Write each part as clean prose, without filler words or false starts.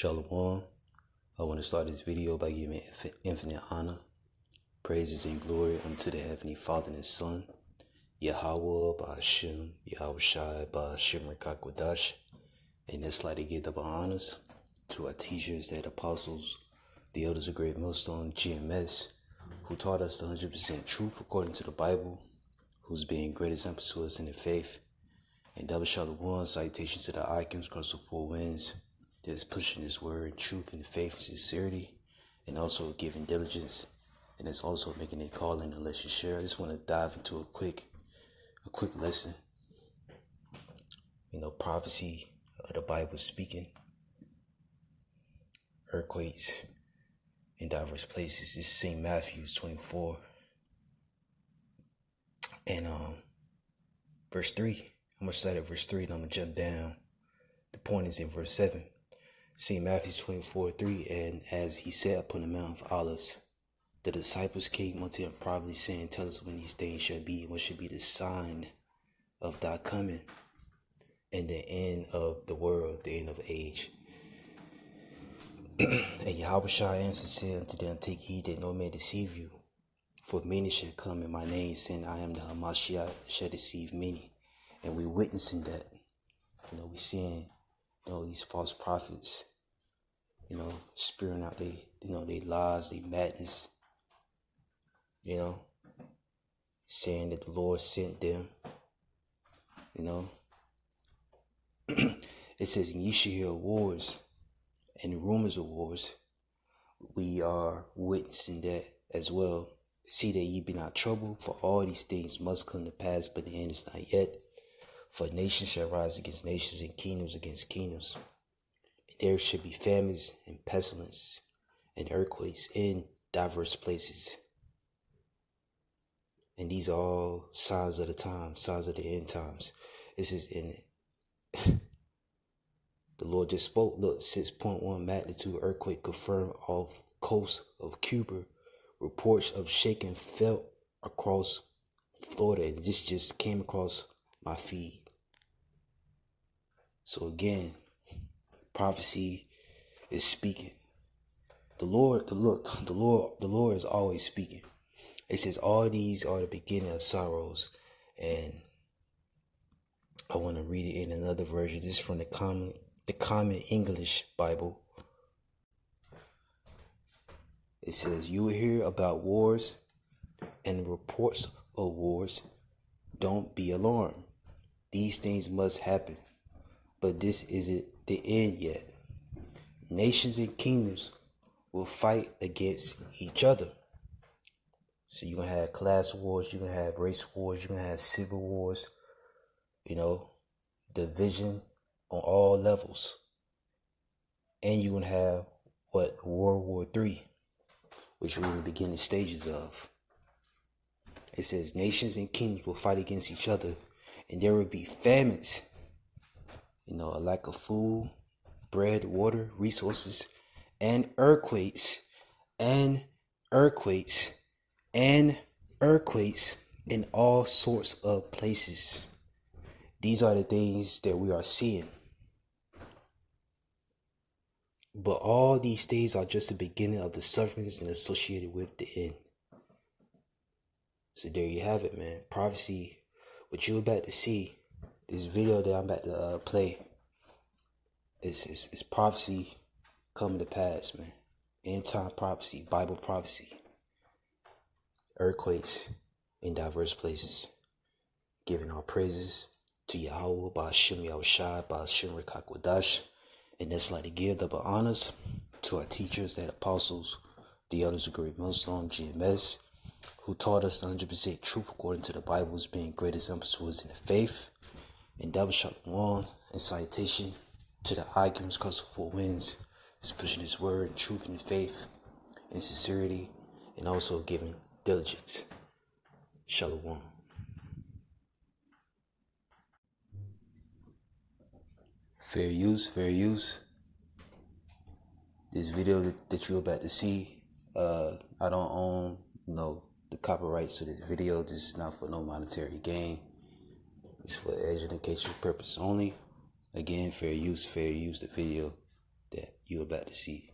Shalom. I want to start this video by giving infinite honor, praises, and glory unto the Heavenly Father and His Son, Yahweh Ba'Shem, Yahweh Shai Ba'Shem Rekakwadash. And it's like to give double honors to our teachers, the apostles, the elders of Great Millstone, GMS, who taught us the 100% truth according to the Bible, who's being great examples to us in the faith. And double shalom, citation to the icons across the four winds, that's pushing this word, truth, and faith, and sincerity, and also giving diligence, and it's also making a calling unless you share. I just want to dive into a quick lesson. Prophecy of the Bible speaking, earthquakes in diverse places. This is St. Matthew 24 and verse 3. I'm gonna start at verse 3 and I'm gonna jump down. The point is in verse 7. St. Matthew 24:3, and as he sat upon the Mount of Olives, the disciples came unto him privately, saying, Tell us when these things shall be, and what should be the sign of thy coming, and the end of the world, the end of age. And Yahweh Shai answered, said unto them, Take heed that no man deceive you, for many shall come in my name, saying, I am the Hamashiach, shall deceive many. And we witnessing that. We seeing, these false prophets, spewing out they lies, they madness, saying that the Lord sent them, It says, and ye shall hear wars and rumors of wars. We are witnessing that as well. See that ye be not troubled, for all these things must come to pass, but the end is not yet. For nations shall rise against nations, and kingdoms against kingdoms. And there should be famines and pestilence and earthquakes in diverse places. And these are all signs of the time, signs of the end times. This is in it. The Lord just spoke. Look, 6.1 magnitude earthquake confirmed off coast of Cuba. Reports of shaking felt across Florida. This just came across my feed. So again, prophecy is speaking. The Lord is always speaking. It says all these are the beginning of sorrows. And I want to read it in another version. This is from the Common English Bible. It says, you will hear about wars and reports of wars. Don't be alarmed. These things must happen, but this isn't the end yet. Nations and kingdoms will fight against each other. So you're going to have class wars, you're going to have race wars, you're going to have civil wars, division on all levels. And you're going to have World War III, which we're in the beginning stages of. It says nations and kingdoms will fight against each other, and there will be famines, a lack of food, bread, water, resources, and earthquakes in all sorts of places. These are the things that we are seeing. But all these things are just the beginning of the sufferings and associated with the end. So there you have it, man. Prophecy, what you're about to see, this video that I'm about to play, is prophecy coming to pass, man. End time prophecy, Bible prophecy. Earthquakes in diverse places. Giving our praises to Yahweh Ba'Shem, Yahweh Shai Ba'Shem Rekakwadash. And that's like to give double honors to our teachers, the apostles, the elders of Great Millstone, GMS, who taught us the 100% truth according to the Bible, as being great examples to us in the faith. And double shalom and citation to the icons across the four winds, is pushing His word, truth, and faith, and sincerity, and also giving diligence. Shalom. Fair use. This video that you're about to see, I don't own, the copyrights to this video. This is not for no monetary gain. It's for educational purpose only. Again, fair use the video. that you're about to see.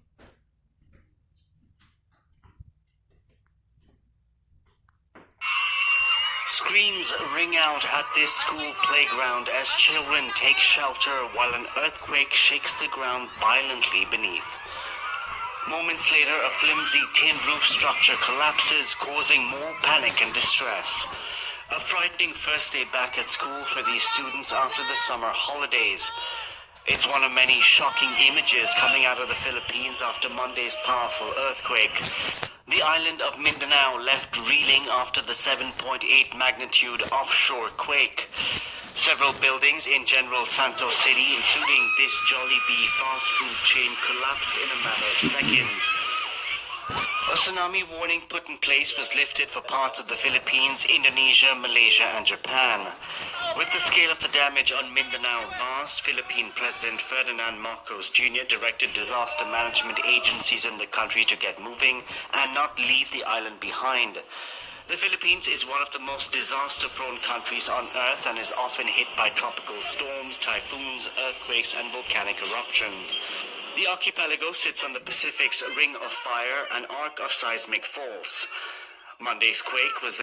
Screams ring out at this school playground as children take shelter while an earthquake shakes the ground violently beneath. Moments later, a flimsy tin roof structure collapses, causing more panic and distress. A frightening first day back at school for these students after the summer holidays. It's one of many shocking images coming out of the Philippines after Monday's powerful earthquake. The island of Mindanao left reeling after the 7.8 magnitude offshore quake. Several buildings in General Santos City, including this Jollibee fast food chain, collapsed in a matter of seconds. A tsunami warning put in place was lifted for parts of the Philippines, Indonesia, Malaysia, and Japan. With the scale of the damage on Mindanao vast, Philippine President Ferdinand Marcos Jr. directed disaster management agencies in the country to get moving and not leave the island behind. The Philippines is one of the most disaster-prone countries on Earth and is often hit by tropical storms, typhoons, earthquakes, and volcanic eruptions. The archipelago sits on the Pacific's Ring of Fire, an arc of seismic faults. Monday's quake was the